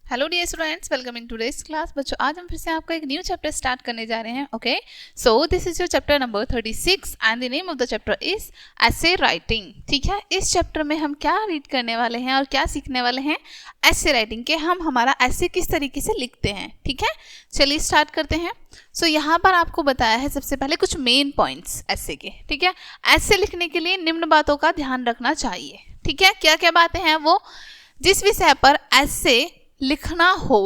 Hello dear students, welcome in today's class. बच्चों, आज हम फिर से आपका एक न्यू चैप्टर स्टार्ट करने जा रहे हैं। Okay, so this is your chapter number 36 and the name of the chapter is essay writing. ठीक है, इस चैप्टर में हम क्या रीड करने वाले हैं और क्या सीखने वाले हैं? एसे राइटिंग के हम हमारा एसे किस तरीके से लिखते हैं। ठीक है, चलिए स्टार्ट करते हैं। सो यहाँ पर आपको बताया है सबसे पहले कुछ मेन पॉइंट्स एसे के। ठीक है, एसे लिखने के लिए निम्न बातों का ध्यान रखना चाहिए। ठीक है, क्या क्या बातें हैं वो? जिस विषय पर एसे लिखना हो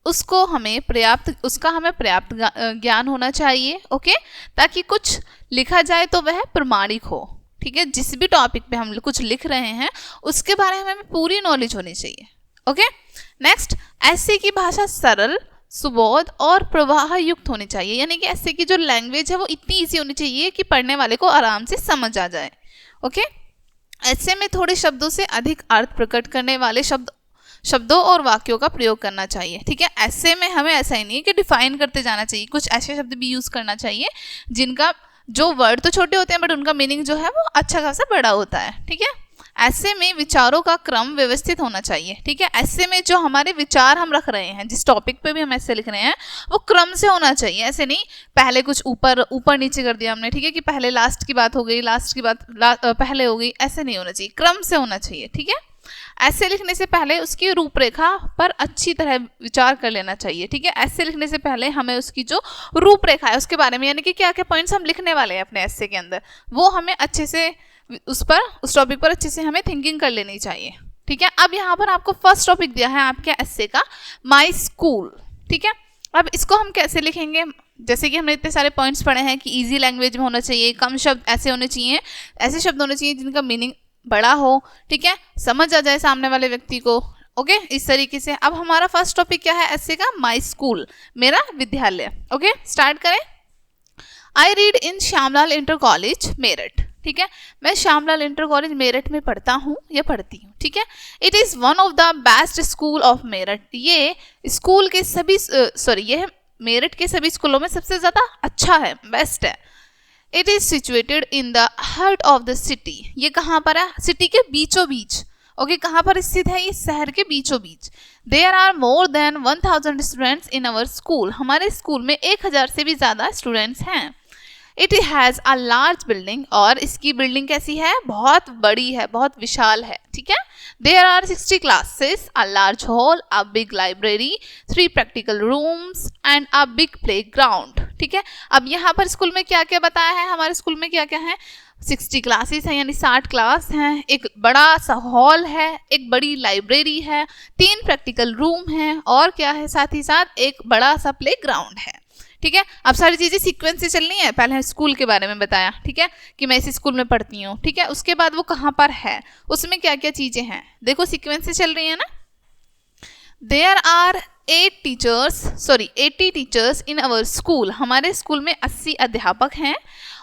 उसका हमें पर्याप्त ज्ञान होना चाहिए। ओके, ताकि कुछ लिखा जाए तो वह प्रमाणिक हो। ठीक है, जिस भी टॉपिक पे हम कुछ लिख रहे हैं उसके बारे में हमें पूरी नॉलेज होनी चाहिए। ओके, नेक्स्ट, ऐसे की भाषा सरल, सुबोध और प्रवाह युक्त होनी चाहिए। यानी कि ऐसे की जो लैंग्वेज है वो इतनी ईजी होनी चाहिए कि पढ़ने वाले को आराम से समझ आ जाए। ओके, ऐसे में थोड़े शब्दों से अधिक अर्थ प्रकट करने वाले शब्दों और वाक्यों का प्रयोग करना चाहिए। ठीक है, ऐसे में हमें ऐसा ही नहीं है कि डिफाइन करते जाना चाहिए, कुछ ऐसे शब्द भी यूज करना चाहिए जिनका जो वर्ड तो छोटे होते हैं बट उनका मीनिंग जो है वो अच्छा खासा बड़ा होता है। ठीक है, ऐसे में विचारों का क्रम व्यवस्थित होना चाहिए। ठीक है, ऐसे में जो हमारे विचार हम रख रहे हैं, जिस टॉपिक पे भी हम ऐसे लिख रहे हैं वो क्रम से होना चाहिए। ऐसे नहीं पहले कुछ ऊपर नीचे कर दिया हमने। ठीक है, कि पहले लास्ट की बात हो गई, लास्ट की बात पहले हो गई, ऐसे नहीं होना चाहिए, क्रम से होना चाहिए। ठीक है, ऐसे लिखने से पहले उसकी रूपरेखा पर अच्छी तरह विचार कर लेना चाहिए। ठीक है, ऐसे लिखने से पहले हमें उसकी जो रूपरेखा है उसके बारे में, यानी कि क्या क्या पॉइंट्स हम लिखने वाले हैं अपने ऐसे के अंदर, वो हमें अच्छे से उस टॉपिक पर अच्छे से हमें थिंकिंग कर लेनी चाहिए। ठीक है, अब यहाँ पर आपको फर्स्ट टॉपिक दिया है आपके ऐसे का, माई स्कूल। ठीक है, अब इसको हम कैसे लिखेंगे? जैसे कि हमने इतने सारे पॉइंट्स पढ़े हैं कि इजी लैंग्वेज में होना चाहिए, कम शब्द ऐसे होने चाहिए, ऐसे शब्द होने चाहिए जिनका मीनिंग बड़ा हो। ठीक है, समझ आ जाए सामने वाले व्यक्ति को। ओके, इस तरीके से। अब हमारा फर्स्ट टॉपिक क्या है ऐसे का? माई स्कूल, मेरा विद्यालय। ओके, स्टार्ट करें। I read in Shyamlal inter college Meerut. ठीक है, मैं श्यामलाल इंटर कॉलेज मेरठ में पढ़ता हूँ या पढ़ती हूँ। ठीक है, it is one of the best school of Meerut. ये स्कूल के सभी ये मेरठ के सभी स्कूलों में सबसे ज़्यादा अच्छा है, बेस्ट है। It is situated in the heart of the city. ये कहाँ पर है? सिटी के बीचों बीच। ओके, कहाँ पर स्थित है? ये शहर के बीचों बीच। There are more than 1000 students in our school. हमारे स्कूल में 1000 से भी ज़्यादा स्टूडेंट्स हैं। It has a large building, और इसकी बिल्डिंग कैसी है? बहुत बड़ी है, बहुत विशाल है। ठीक है, there are 60 classes, a large hall, a big library, 3 practical rooms and a big play ground. ठीक है, अब यहाँ पर स्कूल में क्या क्या बताया है? हमारे स्कूल में क्या क्या है? 60 क्लासेस हैं, यानी 60 क्लास हैं, एक बड़ा सा हॉल है, एक बड़ी लाइब्रेरी है, 3 प्रैक्टिकल रूम हैं, और क्या है? साथ ही साथ एक बड़ा सा प्ले ग्राउंड है। ठीक है, अब सारी चीज़ें सीक्वेंस से चलनी है। पहले स्कूल के बारे में बताया, ठीक है, कि मैं इस स्कूल में पढ़ती हूँ। ठीक है, उसके बाद वो कहाँ पर है, उसमें क्या क्या चीज़ें हैं, देखो सीक्वेंस से चल रही है ना। There are 80 teachers in our school. हमारे स्कूल में 80 अध्यापक हैं।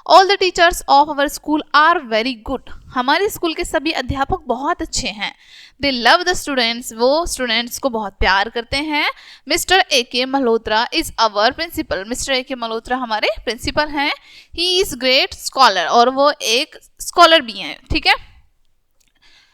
All the teachers of our school are very good. हमारे स्कूल के सभी अध्यापक बहुत अच्छे हैं। दे लव द स्टूडेंट्स, वो स्टूडेंट्स को बहुत प्यार करते हैं। Mister A.K. Malhotra is our principal. Mister A.K. Malhotra हमारे प्रिंसिपल हैं। ही इज ग्रेट स्कॉलर, और वो एक स्कॉलर भी हैं। ठीक है,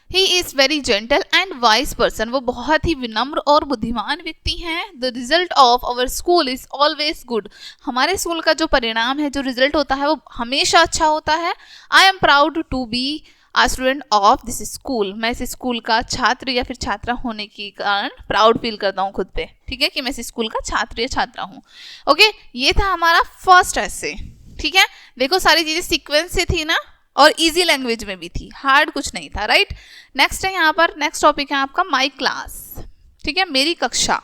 he is very gentle and wise person. वो बहुत ही विनम्र और बुद्धिमान व्यक्ति हैं। The result of our school is always good. हमारे स्कूल का जो परिणाम है, जो रिजल्ट होता है, वो हमेशा अच्छा होता है। I am proud to be a student of this school. मैं इस स्कूल का छात्र या फिर छात्रा होने के कारण प्राउड फील करता हूँ खुद पे। ठीक है, कि मैं इस स्कूल का छात्र या छात्रा हूँ। ओके, ये था हमारा फर्स्ट ऐसे। ठीक है, देखो सारी चीज़ें सीक्वेंस से थी ना, और इजी लैंग्वेज में भी थी, हार्ड कुछ नहीं था। राइट, नेक्स्ट है यहाँ पर, नेक्स्ट टॉपिक है आपका माई क्लास। ठीक है, मेरी कक्षा।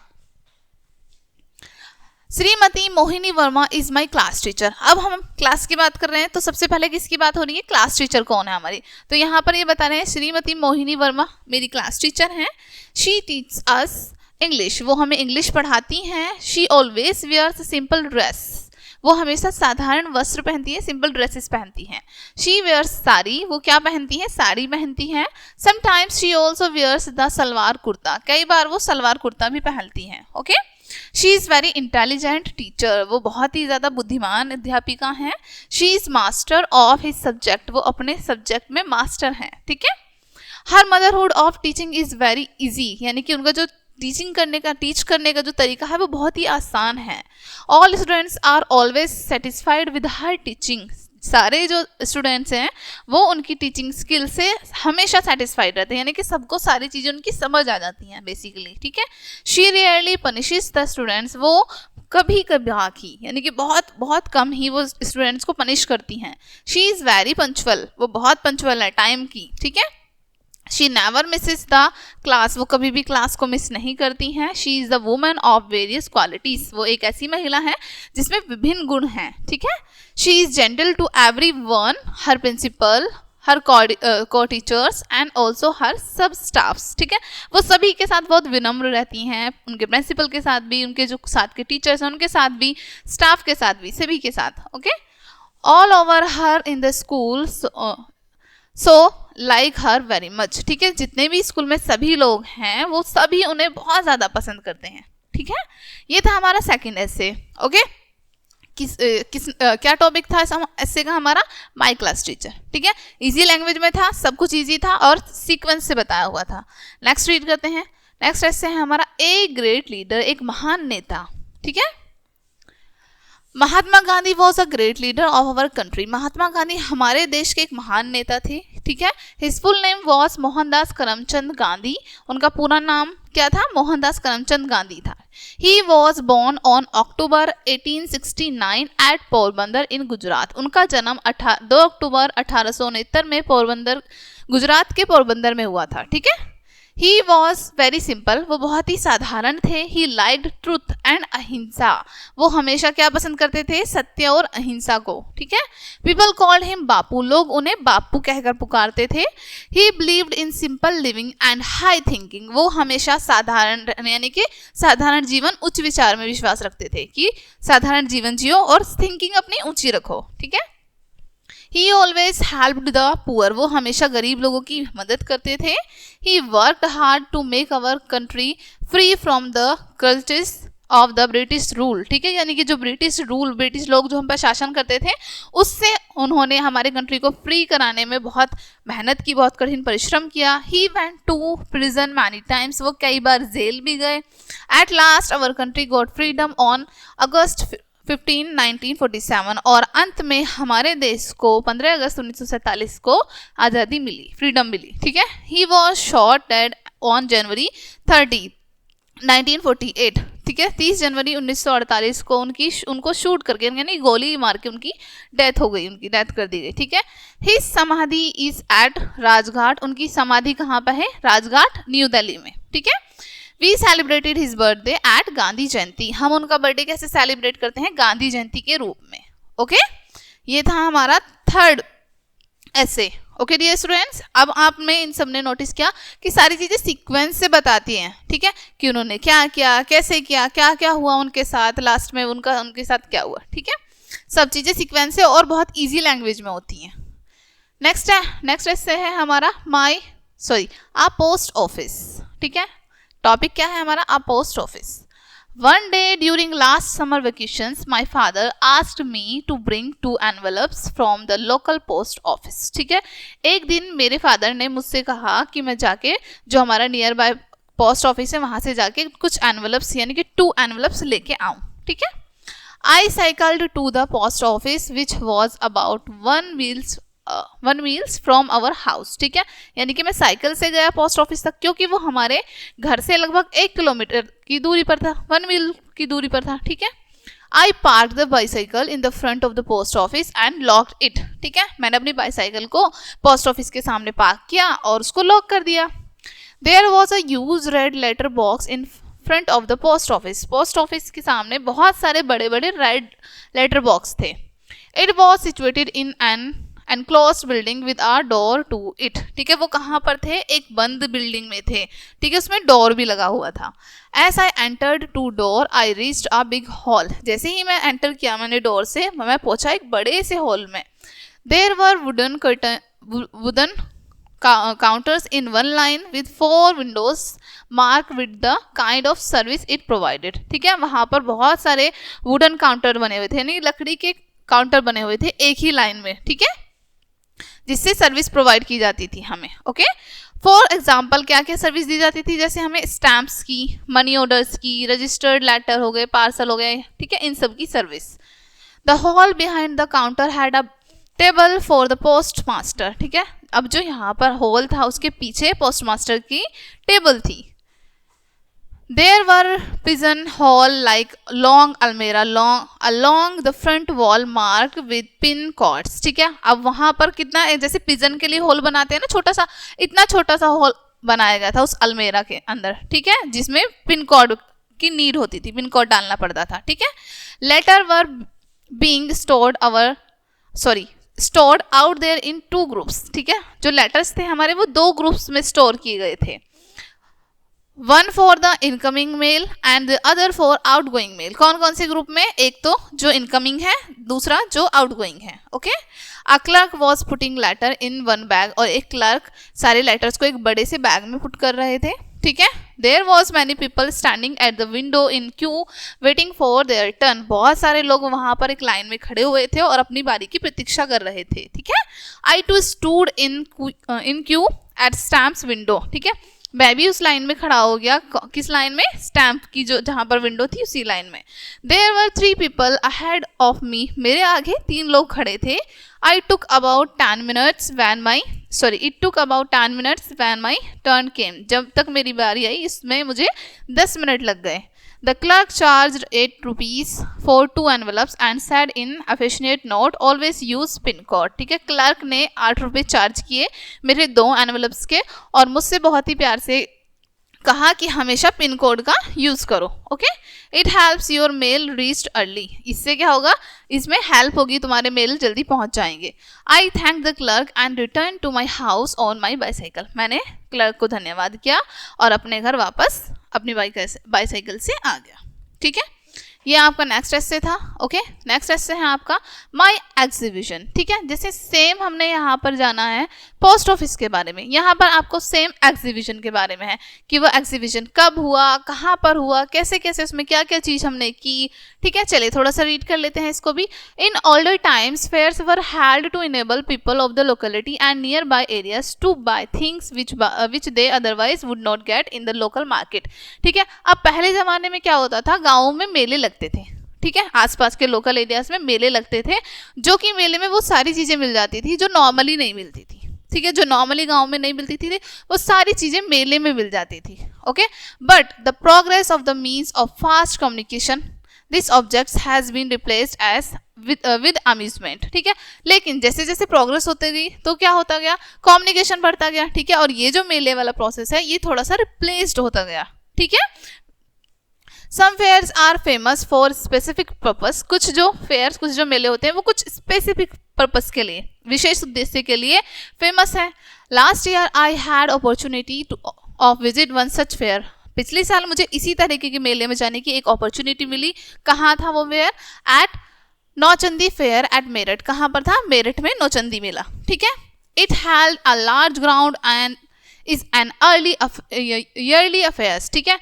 Shrimati Mohini Verma is my class teacher. अब हम क्लास की बात कर रहे हैं तो सबसे पहले किसकी बात हो रही है? क्लास टीचर कौन है हमारी? तो यहाँ पर ये बता रहे हैं श्रीमती मोहिनी वर्मा मेरी क्लास टीचर हैं। She teach us English. वो हमें इंग्लिश पढ़ाती हैं। She always wears simple dress. वो हमेशा साधारण वस्त्र पहनती है, सिंपल ड्रेसेस पहनती हैं। She wears sari. वो क्या पहनती हैं? साड़ी पहनती हैं। Sometimes she also wears the salwar kurta. कई बार वो सलवार कुर्ता भी पहनती हैं। Okay, she is very intelligent teacher. वो बहुत ही ज़्यादा बुद्धिमान अध्यापिका हैं। She is master of his subject. वो अपने सब्जेक्ट में मास्टर हैं। ठीक है, her motherhood of teaching is very easy. यानी कि उनका जो टीच करने का जो तरीका है वो बहुत ही आसान है। All students are always satisfied with her teaching. सारे जो स्टूडेंट्स हैं वो उनकी टीचिंग स्किल से हमेशा सेटिस्फाइड रहते हैं, यानी कि सबको सारी चीज़ें उनकी समझ आ जाती हैं बेसिकली, ठीक है। She rarely punishes the students, वो कभी कभी यानी कि बहुत बहुत कम ही वो स्टूडेंट्स को पनिश करती हैं। शी इज़ वेरी पंचुअल, वो बहुत पंचुअल है टाइम की, ठीक है। She never Mrs the class, वो कभी भी क्लास को मिस नहीं करती हैं। She is the woman of various qualities, वो एक ऐसी महिला है जिसमें विभिन्न गुण हैं, ठीक है। She is gentle to everyone, her principal, her co teachers and also हर सब स्टाफ्स, ठीक है। वो सभी के साथ बहुत विनम्र रहती हैं, उनके प्रिंसिपल के साथ भी, उनके जो साथ के टीचर्स हैं उनके साथ भी, स्टाफ के साथ भी, सभी के साथ, okay. All over her in the school so like her very much, ठीक है। जितने भी स्कूल में सभी लोग हैं वो सभी उन्हें बहुत ज़्यादा पसंद करते हैं, ठीक है। ये था हमारा सेकेंड एसे, ओके। क्या टॉपिक था ऐसे का हमारा? माय क्लास टीचर, ठीक है। इजी लैंग्वेज में था, सब कुछ इजी था और सीक्वेंस से बताया हुआ था। नेक्स्ट रीड करते हैं। नेक्स्ट ऐसे है हमारा ए ग्रेट लीडर, एक महान नेता, ठीक है। Mahatma Gandhi was a great leader of our country, Mahatma Gandhi हमारे देश के एक महान नेता थे, ठीक है। His full name was Mohandas Karamchand Gandhi, उनका पूरा नाम क्या था? मोहनदास करमचंद गांधी था। He was born on October 1869 at Porbandar in Gujarat, उनका जन्म 2 अक्टूबर 1869 में पोरबंदर, गुजरात के पोरबंदर में हुआ था, ठीक है। ही वॉज वेरी सिंपल, वो बहुत ही साधारण थे। ही लाइक्ड ट्रूथ एंड अहिंसा, वो हमेशा क्या पसंद करते थे? सत्य और अहिंसा को, ठीक है। पीपल कॉल्ड हिम बापू, लोग उन्हें बापू कहकर पुकारते थे। ही believed in simple living and high thinking, वो हमेशा साधारण यानी कि साधारण जीवन उच्च विचार में विश्वास रखते थे कि साधारण जीवन जियो और थिंकिंग अपनी ऊंची रखो, ठीक है। He always helped the poor, वो हमेशा गरीब लोगों की मदद करते थे। He worked hard to make our country free from the clutches of the British rule, ठीक है। यानी कि जो ब्रिटिश लोग जो हम पर शासन करते थे उससे उन्होंने हमारे कंट्री को फ्री कराने में बहुत मेहनत की, बहुत कठिन परिश्रम किया। He went to prison many times, वो कई बार जेल भी गए। At last our country got freedom on August 15, 1947, और अंत में हमारे देश को 15 अगस्त 1947 को आज़ादी मिली, फ्रीडम मिली, ठीक है। He was shot dead on January 30, 1948, ठीक है। 30 जनवरी 1948 को उनको शूट करके यानी गोली मार के उनकी डेथ हो गई, उनकी डेथ कर दी गई, ठीक है। ही समाधि इज एट राजघाट, उनकी समाधि कहाँ पर है? राजघाट, न्यू दिल्ली में, ठीक है। We celebrated his birthday at Gandhi Jayanti, हम उनका बर्थडे कैसे सेलिब्रेट करते हैं? गांधी जयंती के रूप में, ओके। ये था हमारा थर्ड ऐसे, ओके डियर स्टूडेंट्स। अब आपने इन सब ने नोटिस किया कि सारी चीज़ें सीक्वेंस से बताती हैं, ठीक है, कि उन्होंने क्या किया, कैसे किया, क्या क्या हुआ उनके साथ, लास्ट में उनके साथ क्या हुआ, ठीक है। सब चीज़ें सीक्वेंस से और बहुत ईजी लैंग्वेज में होती हैं। नेक्स्ट ऐसे है हमारा आ पोस्ट ऑफिस, ठीक है। टॉपिक क्या है हमारा? A post office. One day during last summer vacations my father asked me to bring 2 envelopes from the local post office, ठीक है। एक दिन मेरे फादर ने मुझसे कहा कि मैं जाके जो हमारा नियर बाय पोस्ट ऑफिस है वहाँ से जाके कुछ एनवलप्स यानी कि 2 envelopes लेके आऊँ, ठीक है। I cycled to the post office which was about 1 miles from our house, ठीक है। यानी कि मैं साइकिल से गया पोस्ट ऑफिस तक, क्योंकि वो हमारे घर से लगभग 1 किलोमीटर की दूरी पर था, 1 मील की दूरी पर था, ठीक है। आई park the bicycle in the front of the post office and locked it, ठीक है। मैंने अपनी बाईसाइकिल को पोस्ट ऑफिस के सामने पार्क किया और उसको लॉक कर दिया। There was a huge red letter box in front of the post office, post office के सामने बहुत सारे बड़े बड़े रेड लेटर बॉक्स थे। It was situated in an enclosed building with a door to it, ठीक है। वो कहाँ पर थे? एक बंद बिल्डिंग में थे, ठीक है, उसमें डोर भी लगा हुआ था। As I entered to door I reached a big hall, जैसे ही मैं एंटर किया मैंने डोर से, मैं पहुंचा एक बड़े से हॉल में। There were wooden counters in one line with 4 windows marked with the kind of service it provided, ठीक है। वहाँ पर बहुत सारे वुडन काउंटर बने हुए थे, यानी लकड़ी के काउंटर बने हुए थे एक ही लाइन में, ठीक है, जिससे सर्विस प्रोवाइड की जाती थी हमें, ओके। फॉर एग्जाम्पल क्या क्या सर्विस दी जाती थी, जैसे हमें स्टैम्प्स की, मनी ऑर्डर्स की, रजिस्टर्ड लेटर हो गए, पार्सल हो गए, ठीक है, इन सब की service. The hall behind the counter had a table for the post master, ठीक है। अब जो यहाँ पर हॉल था उसके पीछे पोस्ट मास्टर की टेबल थी। There were pigeon hole like long almirah along the front wall marked with pin codes, ठीक है। अब वहां पर कितना, जैसे पिजन के लिए हॉल बनाते हैं ना छोटा सा, इतना छोटा सा हॉल बनाया गया था उस अलमेरा के अंदर, ठीक है, जिसमें पिन कोड की नीड होती थी, पिन कोड डालना पड़ता था, ठीक है। Letter were being stored out there in 2 groups, ठीक है। जो लेटर्स थे हमारे वो 2 ग्रुप्स में स्टोर किए गए थे, one for the incoming mail and the other for outgoing mail. कौन कौन से ग्रुप में, एक तो जो इनकमिंग है, दूसरा जो आउटगोइंग है, okay. A clerk was putting letter in one bag, और एक क्लर्क सारे लेटर्स को एक बड़े से बैग में पुट कर रहे थे, ठीक है। There was many people standing at the window in queue waiting for their turn, बहुत सारे लोग वहां पर एक लाइन में खड़े हुए थे और अपनी बारी की प्रतीक्षा कर रहे थे, ठीक है। I too stood in queue at stamps window, ठीक है, मैं भी उस लाइन में खड़ा हो गया, किस लाइन में, स्टैम्प की जो जहां पर विंडो थी उसी लाइन में। There were 3 people ahead of me, मेरे आगे 3 लोग खड़े थे। It took about 10 minutes when my turn came, जब तक मेरी बारी आई इसमें मुझे 10 मिनट लग गए। The clerk charged 8 rupees for 2 envelopes and said in affectionate note, always use pin code, ठीक है। क्लर्क ने 8 रुपये चार्ज किए मेरे 2 एनवेलप्स के, और मुझसे बहुत ही प्यार से कहा कि हमेशा पिन कोड का यूज करो, okay. It helps your mail reached early, इससे क्या होगा, इसमें हेल्प होगी, तुम्हारे मेल जल्दी पहुंच जाएंगे। I thank the clerk and return to my house on my bicycle, मैंने क्लर्क को धन्यवाद किया और अपने घर वापस अपनी बाईसाइकिल से आ गया, ठीक है। ये आपका नेक्स्ट एस्से था, ओके। नेक्स्ट एस्से है आपका माय एग्जीबिशन, ठीक है। जैसे सेम हमने यहाँ पर जाना है पोस्ट ऑफिस के बारे में, यहाँ पर आपको सेम एग्जीबिशन के बारे में है कि वो एग्जीबिशन कब हुआ, कहाँ पर हुआ, कैसे कैसे उसमें क्या क्या चीज़ हमने की, ठीक है। चलिए थोड़ा सा रीड कर लेते हैं इसको भी। In older times fairs were held to enable people of the locality and near by areas to buy things which they otherwise would not get in the local market, ठीक है। अब पहले ज़माने में क्या होता था, गाँवों में मेले लगते थे, ठीक है, आसपास के लोकल एरियाज में मेले लगते थे, जो कि मेले में वो सारी चीज़ें मिल जाती थी जो नॉर्मली नहीं मिलती थी, ठीक है। जो नॉर्मली गांव में नहीं मिलती थी वो सारी चीज़ें मेले में मिल जाती थी, okay. But the progress of the means of fast communication this objects has been replaced as with amusement, ठीक है। लेकिन जैसे जैसे प्रोग्रेस होती गई तो क्या होता गया, कम्युनिकेशन बढ़ता गया, ठीक है, और ये जो मेले वाला प्रोसेस है ये थोड़ा सा रिप्लेस्ड होता गया, ठीक है। Some fairs are famous for specific purpose, कुछ जो मेले होते हैं वो कुछ स्पेसिफिक पर्पस के लिए, विशेष उद्देश्य के लिए फेमस है। Last year I had opportunity of visit one such fair, पिछले साल मुझे इसी तरीके के मेले में जाने की एक अपॉर्चुनिटी मिली। कहाँ था वो fair, at Nauchandi fair at Meerut, कहाँ पर था, मेरठ में नौचंदी मेला, ठीक है। It held a large ground and is an yearly affairs, ठीक है।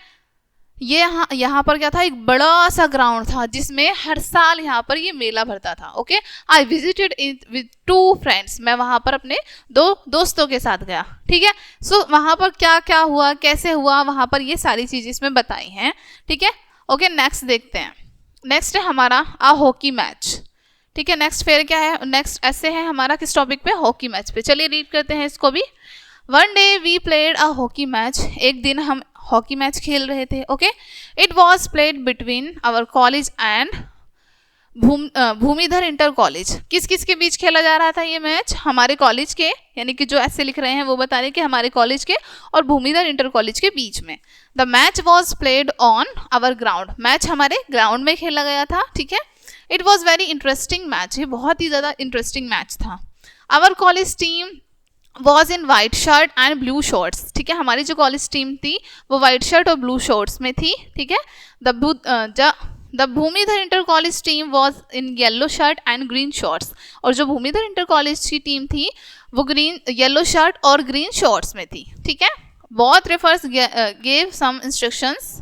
ये यहाँ पर क्या था, एक बड़ा सा ग्राउंड था जिसमें हर साल यहाँ पर ये मेला भरता था, okay. I visited it with 2 friends, मैं वहाँ पर अपने 2 दोस्तों के साथ गया, ठीक है। सो वहाँ पर क्या क्या हुआ, कैसे हुआ, वहाँ पर ये सारी चीज़ें इसमें बताई हैं, ठीक है, ओके। नेक्स्ट देखते हैं, नेक्स्ट है हमारा अ हॉकी मैच, ठीक है। नेक्स्ट फेयर क्या है, नेक्स्ट ऐसे है हमारा किस टॉपिक पे, हॉकी मैच पे। चलिए रीड करते हैं इसको भी। One day we played a hockey match, एक दिन हम हॉकी मैच खेल रहे थे, okay. It was played between our college and Bhumidhar inter college, किस किस के बीच खेला जा रहा था ये मैच, हमारे कॉलेज के, यानी कि जो ऐसे लिख रहे हैं वो बता रहे हैं कि हमारे कॉलेज के और भूमिधर इंटर कॉलेज के बीच में। The match was played on our ground, match हमारे ग्राउंड में खेला गया था, ठीक है। It was very interesting match, ये बहुत ही ज़्यादा इंटरेस्टिंग मैच था। Our college team was in white shirt and blue shorts, ठीक है। हमारी जो कॉलेज टीम थी वो वाइट शर्ट और ब्लू शॉर्ट्स में थी, ठीक है। The Bhumidhar inter college team was in yellow shirt and green shorts, और जो भूमिधर इंटर कॉलेज की टीम थी वो येलो शर्ट और ग्रीन शॉर्ट्स में थी, ठीक है। Both referees gave some instructions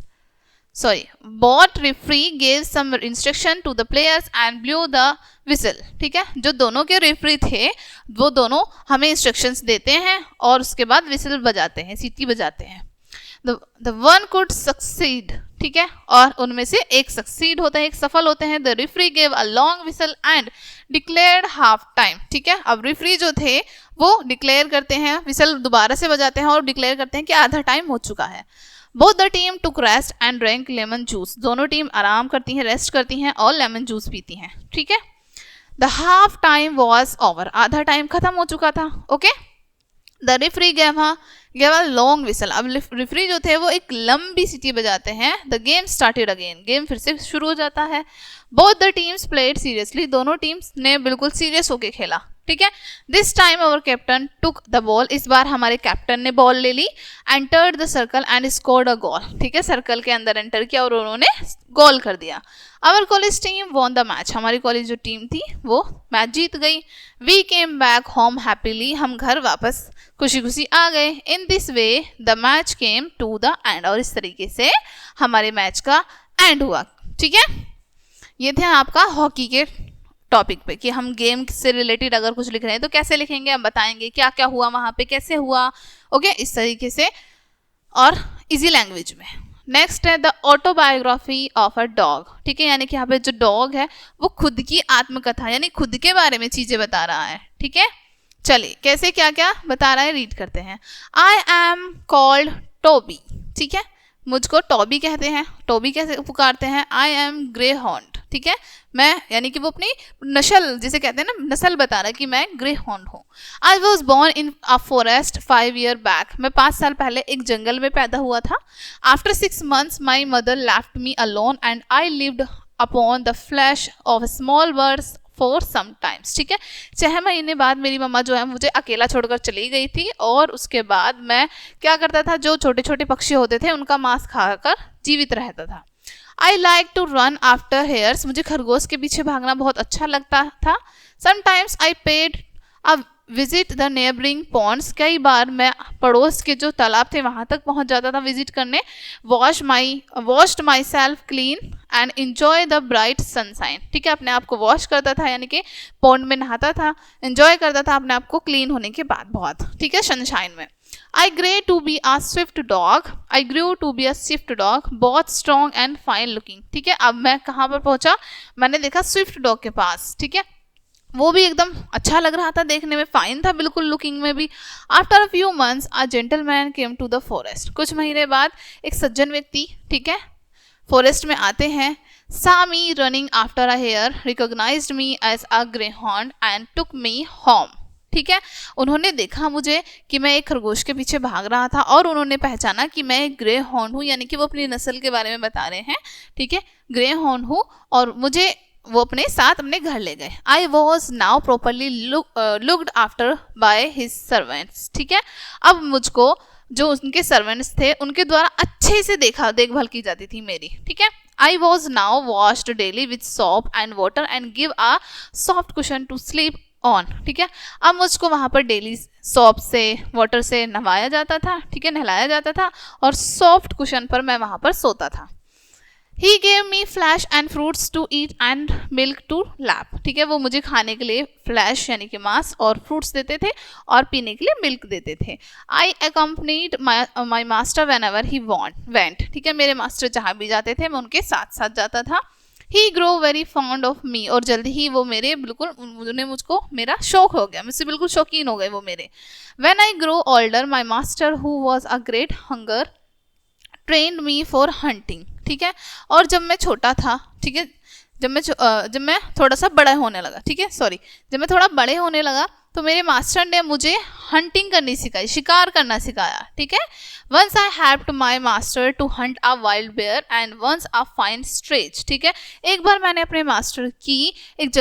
but referee gave some instruction to the players and blew the whistle. ठीक है, जो दोनों के रेफरी थे वो दोनों हमें इंस्ट्रक्शंस देते हैं और उसके बाद विसल बजाते हैं, सीटी बजाते हैं। द वन कुड सक्सीड, ठीक है, और उनमें से एक सक्सीड होता है, एक सफल होते हैं। The referee gave a long whistle and declared half time. ठीक है, अब रेफरी जो थे वो डिक्लेयर करते हैं, विसल दोबारा से बजाते हैं और डिक्लेयर करते हैं कि आधा टाइम हो चुका है। Both the team took rest and drink lemon juice. दोनों टीम आराम करती हैं, रेस्ट करती हैं और लेमन जूस पीती हैं। ठीक है, the half time was over. आधा टाइम खत्म हो चुका था। Okay, the referee gave a long whistle. अब रेफरी जो थे वो एक लंबी सीटी बजाते हैं। The game started again. Game फिर से शुरू हो जाता है। Both the teams played seriously. दोनों टीम्स ने बिल्कुल सीरियस होके खेला। ठीक है, this time our captain took the ball. इस बार हमारे कैप्टन ने बॉल ले ली। Entered the circle and scored a goal. ठीक है, सर्कल के अंदर एंटर किया और उन्होंने गोल कर दिया। Our college team won the match. हमारी कॉलेज जो टीम थी वो मैच जीत गई। We came back home happily. हम घर वापस खुशी खुशी आ गए। In this way the match came to the end. और इस तरीके से हमारे मैच का एंड हुआ। ठीक है, ये थे आपका हॉकी के टॉपिक पे कि हम गेम से रिलेटेड अगर कुछ लिख रहे हैं तो कैसे लिखेंगे, हम बताएंगे क्या क्या हुआ वहां पे, कैसे हुआ। ओके, इस तरीके से और इजी लैंग्वेज में। नेक्स्ट है the autobiography of a dog. ठीक है, यानी कि यहाँ पे जो डॉग है वो खुद की आत्मकथा यानी खुद के बारे में चीजें बता रहा है। ठीक है, चलिए कैसे क्या क्या बता रहा है रीड करते हैं। I am called Toby. ठीक है, मुझको टॉबी कहते हैं। टोबी कैसे पुकारते हैं, आई एम ग्रे हॉर्न। ठीक है, मैं यानी कि वो अपनी नस्ल जिसे कहते हैं ना, नस्ल बता रहा है कि मैं ग्रे हॉर्न हूँ। I was born in a forest 5 years back. मैं 5 साल पहले एक जंगल में पैदा हुआ था। After 6 months my mother left me alone and I lived upon the flesh of small birds for some times. ठीक है, 6 महीने बाद मेरी मम्मा जो है मुझे अकेला छोड़कर चली गई थी और उसके बाद मैं क्या करता था, जो छोटे छोटे पक्षी होते थे उनका मांस खाकर जीवित रहता था। I like to run after hares. मुझे खरगोश के पीछे भागना बहुत अच्छा लगता था। Sometimes I paid a visit the neighbouring ponds. कई बार मैं पड़ोस के जो तालाब थे वहां तक पहुंच जाता था विजिट करने। Washed my self clean and enjoy the bright sunshine. ठीक है, अपने आप को वॉश करता था यानी कि पॉन्ड में नहाता था, एंजॉय करता था अपने आप को क्लीन होने के बाद बहुत। ठीक है, सनशाइन में। I grew to be a swift dog. I grew to be a swift dog, बहुत strong and fine looking. ठीक है, अब मैं कहाँ पर पहुंचा, मैंने देखा स्विफ्ट डॉग के पास। ठीक है, वो भी एकदम अच्छा लग रहा था देखने में, फाइन था बिल्कुल लुकिंग में भी। After a few months a gentleman came to the forest. कुछ महीने बाद एक सज्जन व्यक्ति, ठीक है, फॉरेस्ट में आते हैं। saw me running after a hare, recognized me as a greyhound and took me home. ठीक है, उन्होंने देखा मुझे कि मैं एक खरगोश के पीछे भाग रहा था और उन्होंने पहचाना कि मैं एक ग्रे हॉर्न हूँ, यानी कि वो अपनी नस्ल के बारे में बता रहे हैं। ठीक है, ग्रे हॉर्न हूँ और मुझे वो अपने साथ अपने घर ले गए। आई was now properly looked after by his servants. ठीक है, अब मुझको जो उनके सर्वेंट्स थे उनके द्वारा अच्छे से देखभाल की जाती थी मेरी। ठीक है, I was now washed daily with soap and water and give a soft cushion to sleep on. ठीक है, अब मुझको वहां पर डेली सोप से वाटर से नहवाया जाता था। ठीक है, नहलाया जाता था और सॉफ्ट कुशन पर मैं वहां पर सोता था। He gave me flesh and fruits to eat and milk to lap. ठीक है, वो मुझे खाने के लिए फ्लैश यानी कि मांस और फ्रूट्स देते थे और पीने के लिए मिल्क देते थे। I accompanied my master whenever he went. ठीक है, मेरे मास्टर जहाँ भी जाते थे मैं उनके साथ साथ जाता था। He grew very fond of me. और जल्दी ही वो मेरे बिल्कुल उन्हें मुझको मेरा शौक हो गया, मुझसे बिल्कुल शौकीन हो गए वो मेरे। When I grew older, my master who was a great hunger trained me for hunting. ठीक है, और जब मैं छोटा था, ठीक है, जब मैं थोड़ा सा बड़ा होने लगा, ठीक है, जब मैं थोड़ा बड़े होने लगा तो मेरे मास्टर ने मुझे हंटिंग करनी सिखाई, शिकार करना सिखाया। ठीक है, once I helped my master to hunt a wild bear and once a fine stretch. ठीक है, एक बार मैंने अपने मास्टर की एक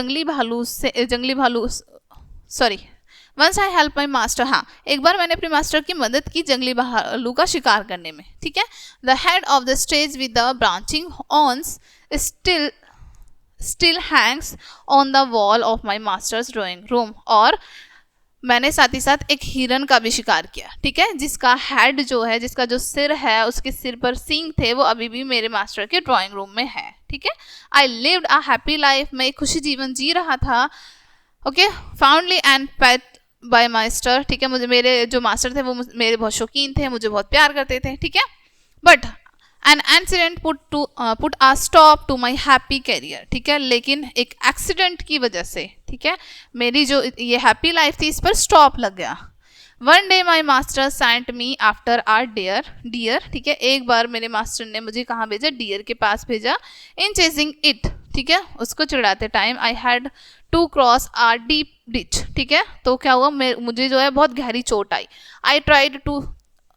once I help my master, हाँ, एक बार मैंने अपने मास्टर की मदद की जंगली भालू का शिकार करने में। ठीक है, the head of the stage with the branching horns still hangs on the wall of my master's drawing room. और मैंने साथ ही साथ एक हिरन का भी शिकार किया, ठीक है, जिसका हेड जो है, जिसका जो सिर है, उसके सिर पर सींग थे, वो अभी भी मेरे मास्टर के ड्राइंग रूम में है, ठीक है। I lived a happy life, मैं एक खुशी जीवन जी रहा था, okay, fondly and pet by master, ठीक है, मुझे मेरे जो मास्टर थे वो मेरे बहुत शौकीन थे, मुझे बहुत प्यार करते थे, ठीक है। But an incident put a stop to my happy career, ठीक है, लेकिन एक एक्सीडेंट की वजह से, ठीक है, मेरी जो ये हैप्पी लाइफ थी इस पर स्टॉप लग गया। One day my master sent me after a deer, ठीक है, एक बार मेरे मास्टर ने मुझे कहाँ भेजा, डियर के पास भेजा, इन चेजिंग इट, ठीक है, उसको चिढ़ाते time. I had to cross a deep ditch, ठीक है, तो क्या हुआ, मुझे जो है बहुत गहरी चोट आई। I tried to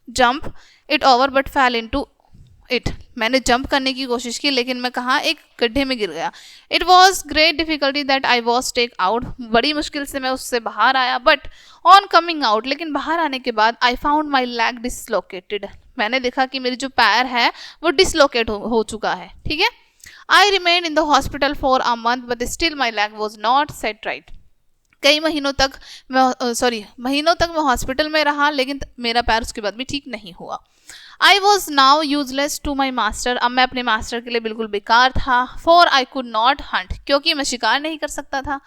jump it over but fell into it, मैंने जंप करने की कोशिश की लेकिन मैं कहाँ, एक गड्ढे में गिर गया। It was great difficulty that I was take out, बड़ी मुश्किल से मैं उससे बाहर आया। बट ऑन कमिंग आउट, लेकिन बाहर आने के बाद, I found my leg dislocated, मैंने देखा कि मेरी जो पैर है वो डिसलोकेट हो चुका है, ठीक है। I remain in the hospital for a month but still my leg was not set right, कई महीनों तक मैं हॉस्पिटल में रहा लेकिन मेरा पैर उसके बाद भी ठीक नहीं हुआ। I was now useless to my master, अब मैं अपने मास्टर के लिए बिल्कुल बेकार था। For I could not hunt, क्योंकि मैं शिकार नहीं कर सकता था।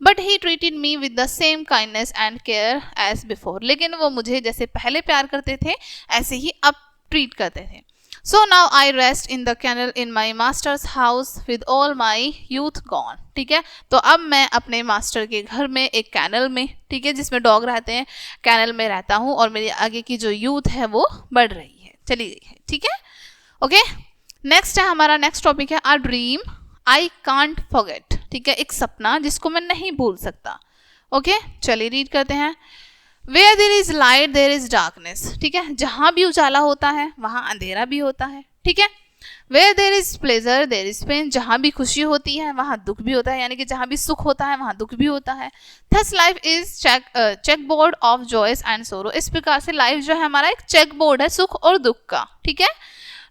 But he treated me with the same kindness and care as before, लेकिन वो मुझे जैसे पहले प्यार करते थे ऐसे ही अब ट्रीट करते थे। So now I rest in the kennel in my master's house with all my youth gone, ठीक है, तो अब मैं अपने मास्टर के घर में एक कैनल में, ठीक है, जिसमें डॉग रहते हैं, कैनल में रहता हूँ और मेरी आगे की जो यूथ है वो बढ़ रही है, चली गई है, ठीक है। ओके, नेक्स्ट है हमारा, नेक्स्ट टॉपिक है a dream I can't forget, ठीक है, एक सपना जिसको मैं नहीं भूल सकता। ओके, चलिए रीड करते हैं। Where there is light there is darkness, ठीक है, जहां भी उजाला होता है वहां अंधेरा भी होता है, ठीक है। Where there is pleasure there is pain, जहां भी खुशी होती है वहां दुख भी होता है, यानी कि जहां भी सुख होता है वहां दुख भी होता है। Thus life is check board of joys and sorrow, इस प्रकार से लाइफ जो है हमारा एक चेक बोर्ड है सुख और दुख का, ठीक है।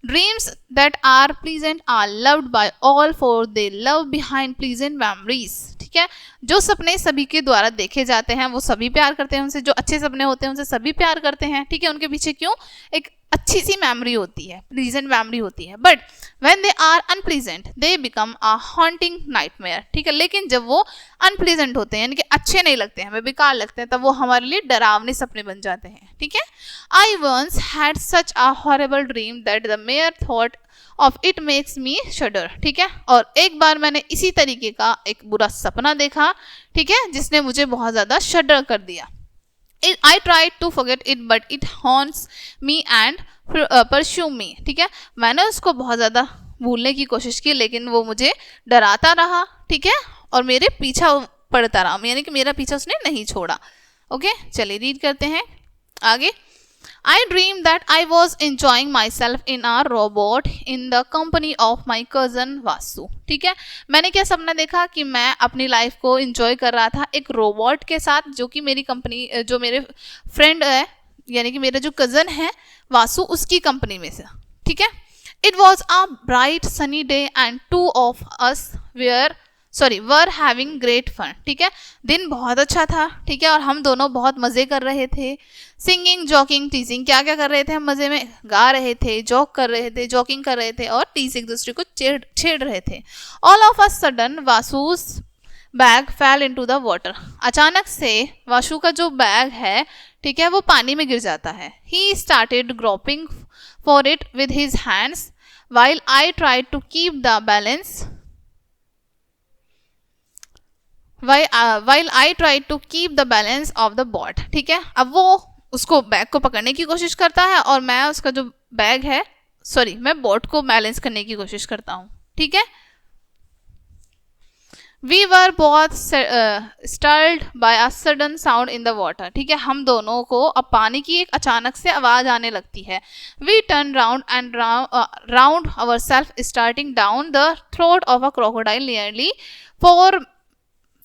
Dreams that are pleasant are loved by all for they love behind pleasant memories, ठीक है, जो सपने सभी के द्वारा देखे जाते हैं वो सभी प्यार करते हैं उनसे, जो अच्छे सपने होते हैं उनसे सभी प्यार करते हैं, ठीक है, उनके पीछे क्यों, एक अच्छी सी मेमोरी होती है, प्लीजेंट मेमोरी होती है। But when they are unpleasant they become a haunting nightmare, ठीक है, लेकिन जब वो अनप्लीजेंट होते हैं यानी कि अच्छे नहीं लगते हैं, हमें बेकार लगते हैं, तब वो हमारे लिए डरावने सपने बन जाते हैं, ठीक है। I once had such a horrible dream that the mere thought of it makes me shudder, ठीक है, और एक बार मैंने इसी तरीके का एक बुरा सपना देखा, ठीक है, जिसने मुझे बहुत ज़्यादा शडर कर दिया। I tried to forget it but it haunts me and pursue me, ठीक है, मैंने उसको बहुत ज़्यादा भूलने की कोशिश की लेकिन वो मुझे डराता रहा, ठीक है, और मेरे पीछा पड़ता रहा, यानी कि मेरा पीछा उसने नहीं छोड़ा। ओके, चलिए रीड करते हैं आगे। I dreamed that I was enjoying myself in a robot in the company of my cousin Vasu, ठीक है, मैंने क्या सपना देखा कि मैं अपनी लाइफ को एंजॉय कर रहा था एक रोबोट के साथ, जो कि मेरी कंपनी, जो मेरे फ्रेंड है यानी कि मेरा जो कज़न है वासु, उसकी कंपनी में से, ठीक है। It was a bright sunny day and two of us were having great fun, ठीक है, दिन बहुत अच्छा था, ठीक है, और हम दोनों बहुत मज़े कर रहे थे। सिंगिंग जॉकिंग टीजिंग, क्या क्या कर रहे थे हम मज़े में, गा रहे थे, जॉक कर रहे थे, जॉकिंग कर रहे थे और टीज एक दूसरे को छेड़ रहे थे। All of a sudden Vasu's bag fell into the water, अचानक से वासु का जो बैग है, ठीक है, वो पानी में गिर जाता है। He started groping for it with his hands while I tried to keep the balance while I tried to keep the balance of the boat, ठीक है, अब वो उसको बैग को पकड़ने की कोशिश करता है और मैं उसका जो बैग है, मैं बोट को बैलेंस करने की कोशिश करता हूँ, ठीक है। We were both startled by a sudden sound in the water, ठीक है, हम दोनों को अब पानी की एक अचानक से आवाज आने लगती है। We turned round and round ourselves starting down the throat of a crocodile nearly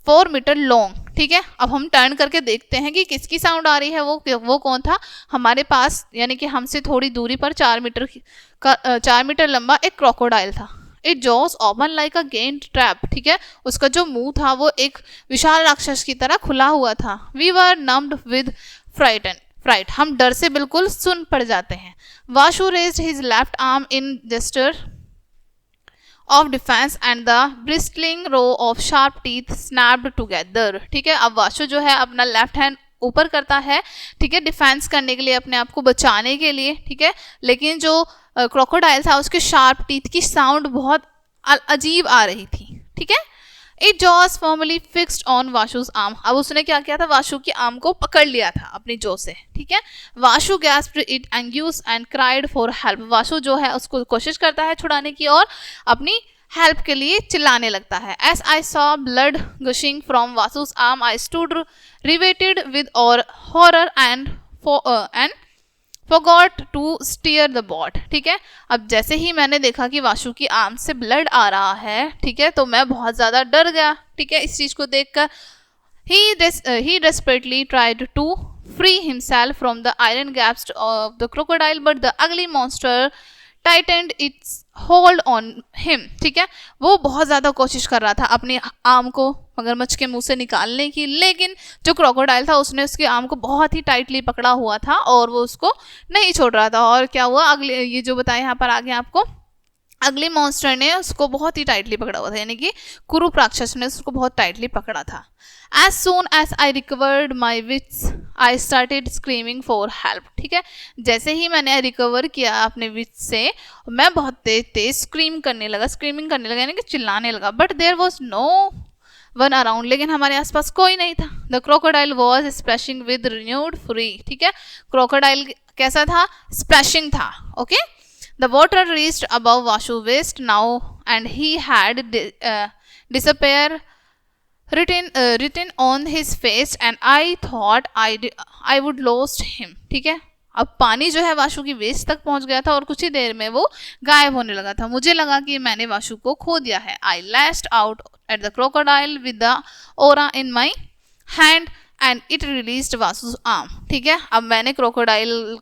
4 metre long, ठीक है, अब हम टर्न करके देखते हैं कि किसकी साउंड आ रही है, वो कौन था, हमारे पास यानी कि हमसे थोड़ी दूरी पर 4 मीटर लंबा एक क्रोकोडाइल था, it jaws open like a game trap, ठीक है, उसका जो मुंह था वो एक विशाल राक्षस की तरह खुला हुआ था। We were numbed with fright, हम डर से बिल्कुल सुन पड़ जाते हैं। Washu raised his left arm in gesture of defence and the bristling row of sharp teeth snapped together, ठीक है। अब वाशु जो है अपना लेफ्ट हैंड ऊपर करता है, ठीक है, डिफेंस करने के लिए, अपने आप को बचाने के लिए, ठीक है, लेकिन जो क्रोकोडाइल था उसके शार्प टीथ की साउंड बहुत अजीब आ रही थी, ठीक है। It jaws formally fixed on Washu's arm, अब उसने क्या किया था, वाशु की आर्म को पकड़ लिया था अपनी जॉ से, ठीक है। Washu gasped it anguish and cried for help, Washu जो है उसको कोशिश करता है छुड़ाने की और अपनी हेल्प के लिए चिल्लाने लगता है। As I saw blood gushing from Vasu's arm I stood riveted with और horror and forgot to steer the boat, ठीक है। अब जैसे ही मैंने देखा कि वाशु की आर्म से ब्लड आ रहा है, ठीक है, तो मैं बहुत ज़्यादा डर गया, ठीक है, इस चीज़ को देखकर। he desperately tried to free himself from the iron grasp of the crocodile, but the ugly monster tightened its hold on him, ठीक है। वो बहुत ज़्यादा कोशिश कर रहा था अपनी आर्म को मगरमच्छ के मुंह से निकालने की, लेकिन जो क्रोकोडाइल था उसने उसकी आर्म को बहुत ही टाइटली पकड़ा हुआ था और वो उसको नहीं छोड़ रहा था। और क्या हुआ, अगले ये जो बताया यहाँ पर आगे आपको, अगली मॉन्स्टर ने उसको बहुत ही टाइटली पकड़ा हुआ था, यानी कि कुरूप राक्षस ने उसको बहुत टाइटली पकड़ा था। As soon as I recovered my wits I started screaming for help, ठीक है, जैसे ही मैंने रिकवर किया अपने विट्स से, मैं बहुत तेज स्क्रीमिंग करने लगा, यानी कि चिल्लाने लगा। But there was no one around, लेकिन हमारे आसपास कोई नहीं था। The crocodile was splashing with renewed fury, ठीक है, क्रोकोडाइल कैसा था, स्प्लैशिंग था, okay. The water reached above Vashu's waist now, and he had despair written on his face, and I thought I would lost him, ठीक है। अब पानी जो है वाशु की वेस्ट तक पहुंच गया था और कुछ ही देर में वो गायब होने लगा था। मुझे लगा कि मैंने वाशु को खो दिया है। I lashed out at the crocodile with the oar in my hand, and it released Vasu's arm, ठीक है। अब मैंने क्रोकोडाइल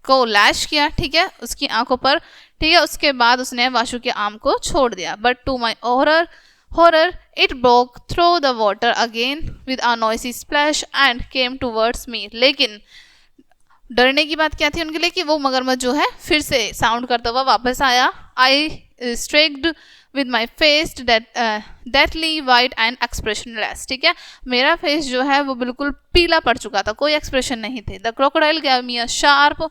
को लैश किया, ठीक है, उसकी आंखों पर, ठीक है, उसके बाद उसने वाशु के आर्म को छोड़ दिया। But to my horror it broke through the water again with a noisy splash and came towards me, लेकिन डरने की बात क्या थी उनके लिए कि वो मगरमच्छ जो है फिर से साउंड करता हुआ वापस आया। I streaked with my face deathly white and expressionless, ठीक है, मेरा फेस जो है वो बिल्कुल पीला पड़ चुका था, कोई एक्सप्रेशन नहीं थे। The crocodile gave me a sharp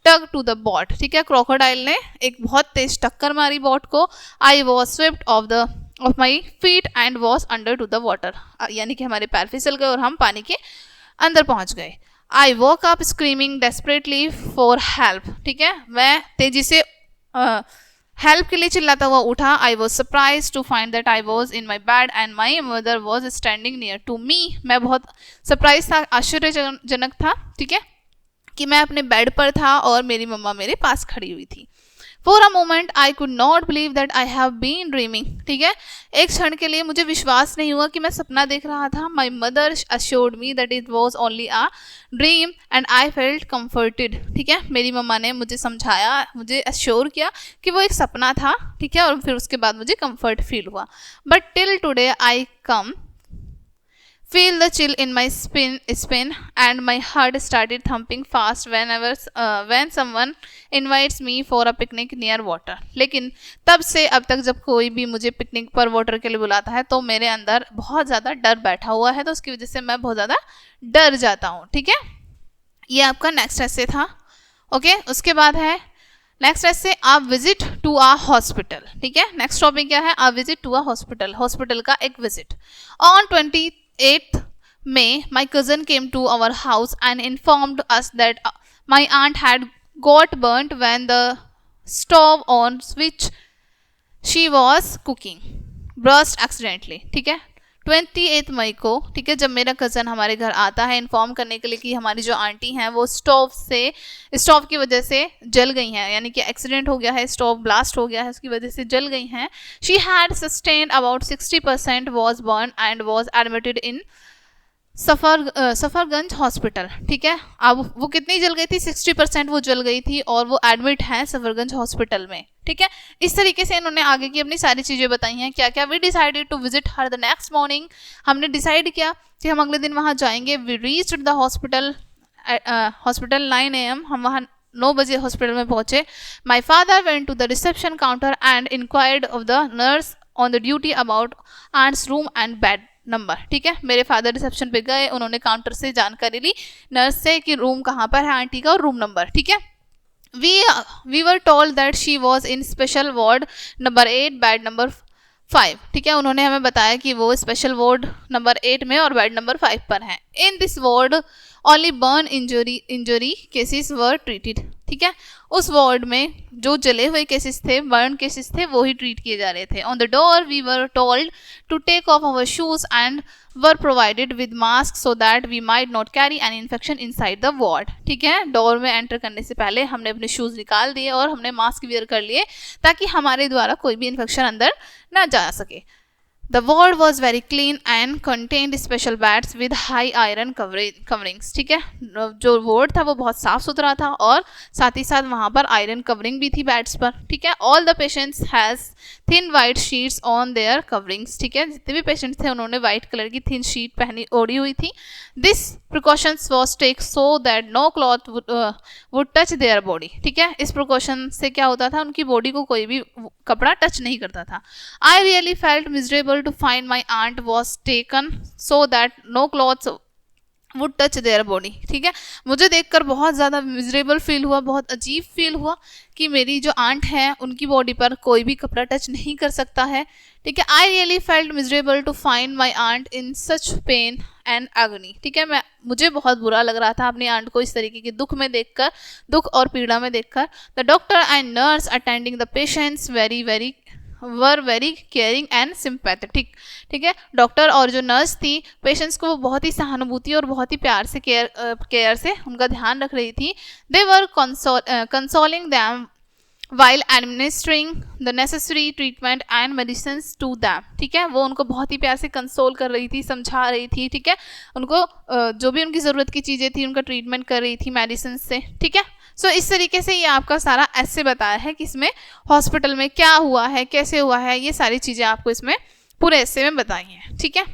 tug to the boat, ठीक है, क्रोकोडाइल ने एक बहुत तेज टक्कर मारी बॉट को। I was Swift of my feet and was under to the water, यानी कि हमारे पैर फिसल गए और हम पानी के अंदर पहुंच गए। I walk up screaming desperately for help, ठीक है, मैं तेजी से हेल्प के लिए चिल्लाता हुआ उठा। I was surprise to find that I was in my bed and my mother was standing near to me, मैं बहुत सरप्राइज था, आश्चर्यजनक था, ठीक है, कि मैं अपने बेड पर था और मेरी मम्मा मेरे पास खड़ी हुई थी। For a moment I could not believe that I have been dreaming, ठीक है, एक क्षण के लिए मुझे विश्वास नहीं हुआ कि मैं सपना देख रहा था। My mother assured me that it was only a dream and I felt comforted, ठीक है, मेरी मम्मा ने मुझे समझाया, मुझे अश्योर किया कि वो एक सपना था, ठीक है, और फिर उसके बाद मुझे कम्फर्ट फील हुआ। But till today I come feel the chill in my spine and my heart started thumping fast when someone invites me for a picnic near water, लेकिन तब से अब तक जब कोई भी मुझे पिकनिक पर वाटर के लिए बुलाता है तो मेरे अंदर बहुत ज़्यादा डर बैठा हुआ है, तो उसकी वजह से मैं बहुत ज़्यादा डर जाता हूँ, ठीक है। ये आपका नेक्स्ट ऐसे था, ओके। उसके बाद है नेक्स्ट ऐसे a visit to a hospital, ठीक है, नेक्स्ट टॉपिक क्या है, a visit to a hospital, hospital का एक visit. On 28th May, my cousin came to our house and informed us that my aunt had got burnt when the stove on which she was cooking burst accidentally, ठीक है। 28 मई को, ठीक है, जब मेरा cousin हमारे घर आता है इन्फॉर्म करने के लिए कि हमारी जो आंटी हैं वो स्टोव की वजह से जल गई हैं, यानी कि एक्सीडेंट हो गया है, स्टोव ब्लास्ट हो गया है, उसकी वजह से जल गई हैं। She had sustained about 60% was burn and was admitted in Safdarjung hospital, ठीक है। अब वो कितनी जल गई थी, 60% वो जल गई थी और वो एडमिट है सफरगंज हॉस्पिटल में, ठीक है। इस तरीके से इन्होंने आगे की अपनी सारी चीज़ें बताई हैं। क्या क्या, we decided to visit her the next morning, हमने डिसाइड किया कि हम अगले दिन वहाँ जाएंगे। We reached the hospital 9 AM, हम वहाँ 9 बजे हॉस्पिटल में पहुंचे। My father went to the reception counter and inquired of the nurse on the duty about aunt's room and bed number, ठीक है। मेरे फादर रिसेप्शन पे गए, उन्होंने काउंटर से जानकारी ली नर्स से कि रूम कहाँ पर है आंटी का और रूम नंबर, ठीक है। We were told that she was in special ward number 8 bed number 5, ठीक है। उन्होंने हमें बताया कि वो स्पेशल वार्ड नंबर 8 में और बेड नंबर 5 पर हैं। In this ward only burn injury cases were treated, ठीक है। उस वार्ड में जो जले हुए केसेस थे, बर्न केसेस थे, वो ही ट्रीट किए जा रहे थे। On the door we were told to take off our shoes and were provided with mask so that we might not carry an infection inside the ward, ठीक है। Door में enter करने से पहले हमने अपने शूज निकाल दिए और हमने मास्क वेयर कर लिए ताकि हमारे द्वारा कोई भी इन्फेक्शन अंदर ना जा सके। The ward was very clean and contained special beds with high iron coverings, ठीक है। जो वार्ड था वो बहुत साफ सुथरा था और साथ ही साथ वहाँ पर आयरन कवरिंग भी थी बेड्स पर, ठीक है। All the patients has thin white sheets on their coverings, ठीक है। जितने भी पेशेंट्स थे उन्होंने व्हाइट कलर की थिन शीट पहनी ओढ़ी हुई थी। This precautions was taken so that no cloth would touch their body, ठीक है। इस प्रिकॉशन से क्या होता था, उनकी बॉडी को कोई भी कपड़ा टच नहीं करता था। I really felt miserable to find my aunt was taken so that no clothes would touch their body, ठीक है। मुझे देखकर बहुत ज़्यादा मिजरेबल फील हुआ, बहुत अजीब फील हुआ कि मेरी जो आंट है उनकी बॉडी पर कोई भी कपड़ा टच नहीं कर सकता है, ठीक है। I really felt miserable to find my aunt in such pain and agony, ठीक है। मुझे बहुत बुरा लग रहा था अपनी आंट को इस तरीके के दुख में देखकर, दुख और पीड़ा में देखकर। The doctor and nurse attending the patients were very caring and sympathetic, ठीक है। डॉक्टर और जो नर्स थी पेशेंट्स को वो बहुत ही सहानुभूति और बहुत ही प्यार से केयर से उनका ध्यान रख रही थी। They were consoling them while administering the necessary treatment and medicines to them, ठीक है। वो उनको बहुत ही प्यार से कंसोल कर रही थी, समझा रही थी, ठीक है। उनको जो भी उनकी ज़रूरत की चीज़ें थी उनका ट्रीटमेंट कर रही थी मेडिसिन से, ठीक है। सो इस तरीके से ये आपका सारा ऐसे बताया है कि इसमें हॉस्पिटल में क्या हुआ है, कैसे हुआ है, ये सारी चीज़ें आपको इसमें पूरे ऐसे में बताई हैं, ठीक है।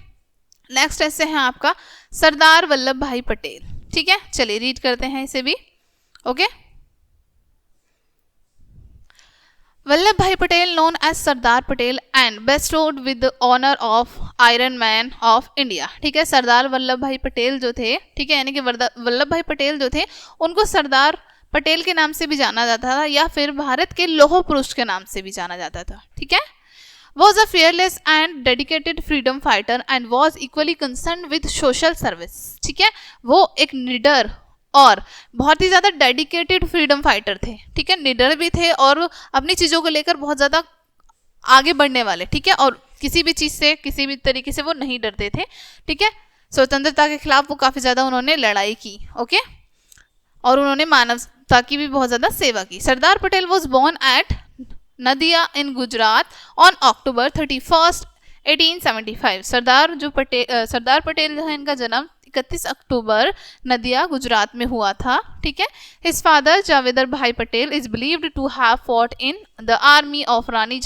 नेक्स्ट ऐसे है आपका सरदार वल्लभ भाई पटेल, ठीक है। चलिए रीड करते हैं इसे भी, okay. Vallabh Bhai Patel, known as Sardar Patel and bestowed with the honor of Iron Man of India, ठीक है। सरदार वल्लभ भाई पटेल जो थे, ठीक है, यानी कि वल्लभ भाई पटेल जो थे उनको सरदार पटेल के नाम से भी जाना जाता था या फिर भारत के लौह पुरुष के नाम से भी जाना जाता था, ठीक है। Was a fearless and dedicated freedom fighter and was equally concerned with social service, ठीक है। वो एक निडर और बहुत ही ज़्यादा डेडिकेटेड फ्रीडम फाइटर थे, ठीक है। निडर भी थे और अपनी चीज़ों को लेकर बहुत ज़्यादा आगे बढ़ने वाले, ठीक है। और किसी भी चीज़ से, किसी भी तरीके से वो नहीं डरते थे, ठीक है। स्वतंत्रता के खिलाफ वो काफ़ी ज़्यादा उन्होंने लड़ाई की, ओके। और उन्होंने मानवता की भी बहुत ज़्यादा सेवा की। Sardar Patel was born at Nadiad in Gujarat on October 31, 1875। Sardar Patel जो है इनका जन्म 31 अक्टूबर नदिया गुजरात में हुआ था, ठीक है। His father Javedar Bhai Patel is believed to have fought in the army of Rani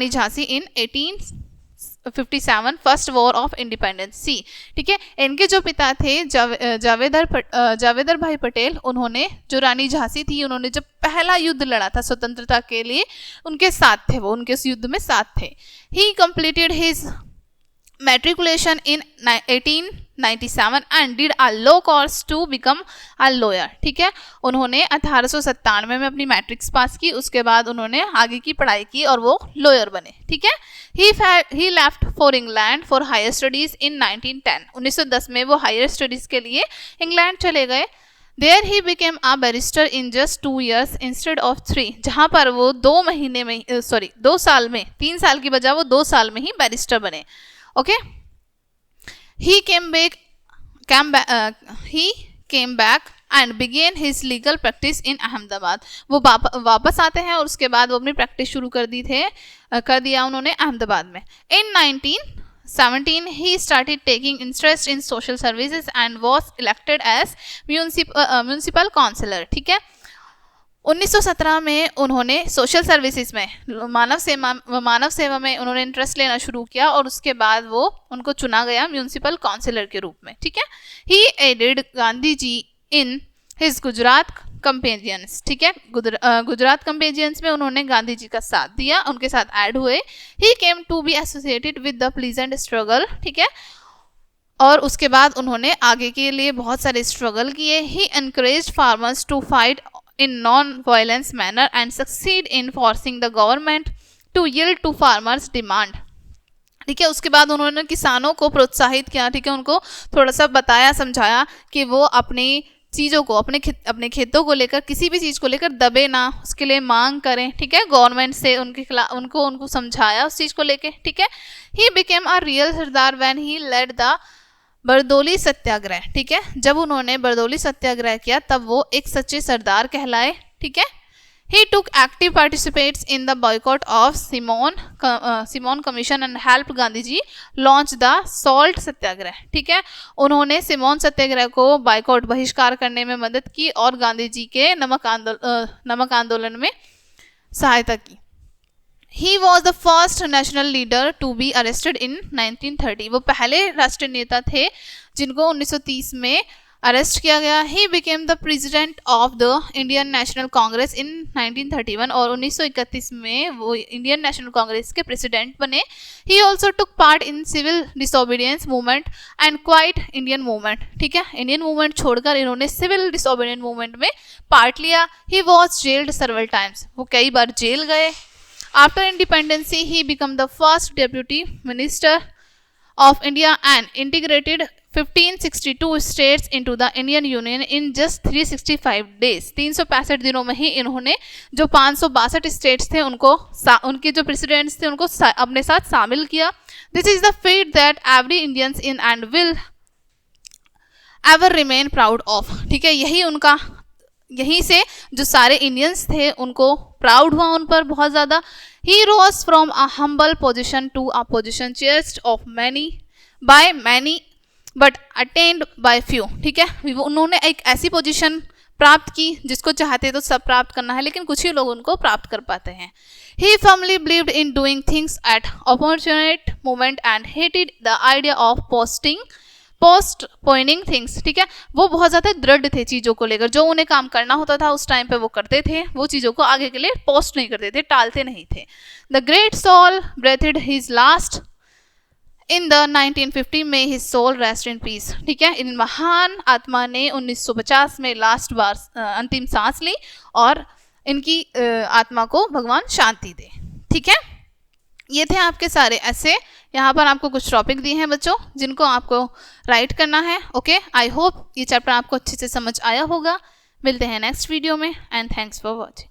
Jhansi इन 1857 फर्स्ट वॉर ऑफ इंडिपेंडेंसी, ठीक है। इनके जो पिता थे जावेदर भाई पटेल, उन्होंने जो रानी झांसी थी, उन्होंने जब पहला युद्ध लड़ा था स्वतंत्रता के लिए, उनके साथ थे, वो उनके उस युद्ध में साथ थे। ही completed his matriculation in 1897 and did a low course to become a lawyer, ठीक है। उन्होंने 1897 में अपनी मैट्रिक्स पास की, उसके बाद उन्होंने आगे की पढ़ाई की और वो लॉयर बने, ठीक है। he left for England for higher studies in 1910, 1910 में वो हायर स्टडीज के लिए इंग्लैंड चले गए। There he became a barrister in just 2 years instead of 3, जहाँ पर वो 2 साल में, 3 साल की बजाय वो 2 साल में ही बैरिस्टर बने, okay. He came back and began his legal practice in Ahmedabad. वो वापस आते हैं और उसके बाद वो अपनी प्रैक्टिस शुरू कर दिया उन्होंने अहमदाबाद में। In 17 he started taking interest in social services and was elected as municipal councillor. ठीक है, 1917 में उन्होंने सोशल सर्विसेज में मानव सेवा में उन्होंने इंटरेस्ट लेना शुरू किया और उसके बाद वो उनको चुना गया म्यूनिसिपल काउंसिलर के रूप में. ठीक है, he aided Gandhi ji in his Gujarat campaigns. ठीक है, गुजरात कंपेजियंस में उन्होंने गांधी जी का साथ दिया, उनके साथ ऐड हुए. He came to be associated with the pleasant struggle. ठीक है, और उसके बाद उन्होंने आगे के लिए बहुत सारे स्ट्रगल किए. He encouraged farmers to fight in non-violence manner and succeed in forcing the government to yield to farmers' demand. ठीक है, उसके बाद उन्होंने किसानों को प्रोत्साहित किया. ठीक है, उनको थोड़ा सा बताया समझाया कि वो अपनी चीज़ों को अपने खेतों को लेकर किसी भी चीज़ को लेकर दबे ना, उसके लिए मांग करें. ठीक है, गवर्नमेंट से उनके खिलाफ उनको समझाया उस चीज़ को लेके. ठीक है, he became a real Sardar when he led the Bardoli Satyagraha. ठीक है, जब उन्होंने बरदौली सत्याग्रह किया तब वो एक सच्चे सरदार कहलाए. ठीक है, he took active participates in the boycott of Simon commission and help Gandhi ji launch the salt Satyagraha. ठीक है, उन्होंने सिमोन सत्याग्रह को बॉयकॉट बहिष्कार करने में मदद की और गांधी जी के नमक आंदोलन में सहायता की. He was the first national leader to be arrested in 1930. वो पहले राष्ट्रीय नेता थे जिनको 1930 में अरेस्ट किया गया. He became the president of the Indian National Congress in 1931 और 1931 में वो इंडियन नेशनल कांग्रेस के प्रेसिडेंट बने. He also took part in civil disobedience movement and Quiet Indian movement. ठीक है, इंडियन मूवमेंट छोड़कर इन्होंने सिविल डिसोबीडियंस मूवमेंट में पार्ट लिया. He was jailed several times. वो कई बार जेल गए. After independence, he became the first deputy minister of India and integrated 1562 states into the Indian Union in just 365 days. 365 दिनों में ही इन्होंने जो 562 स्टेट्स थे उनके जो प्रेसिडेंट्स थे उनको अपने साथ शामिल किया. This is the feat that every Indians in and will ever remain proud of. ठीक है, यहीं से जो सारे इंडियंस थे उनको प्राउड हुआ उन पर बहुत ज़्यादा. He rose from a humble position to a position cherished by many but attained by few. ठीक है, उन्होंने एक ऐसी पोजीशन प्राप्त की जिसको चाहते तो सब प्राप्त करना है, लेकिन कुछ ही लोग उनको प्राप्त कर पाते हैं. He firmly believed in doing things at opportune moment and hated the idea of postponing things. ठीक है, वो बहुत ज़्यादा दृढ़ थे चीज़ों को लेकर. जो उन्हें काम करना होता था उस टाइम पे वो करते थे, वो चीज़ों को आगे के लिए पोस्ट नहीं करते थे, टालते नहीं थे. The great soul breathed his last in the 1950 में his soul rest in peace. ठीक है, इन महान आत्मा ने 1950 में लास्ट बार अंतिम सांस ली और इनकी आत्मा को भगवान शांति दे. ठीक है, ये थे आपके सारे ऐसे. यहाँ पर आपको कुछ टॉपिक दिए हैं बच्चों जिनको आपको राइट करना है. ओके, आई होप ये चैप्टर आपको अच्छे से समझ आया होगा. मिलते हैं नेक्स्ट वीडियो में एंड थैंक्स फॉर वॉचिंग.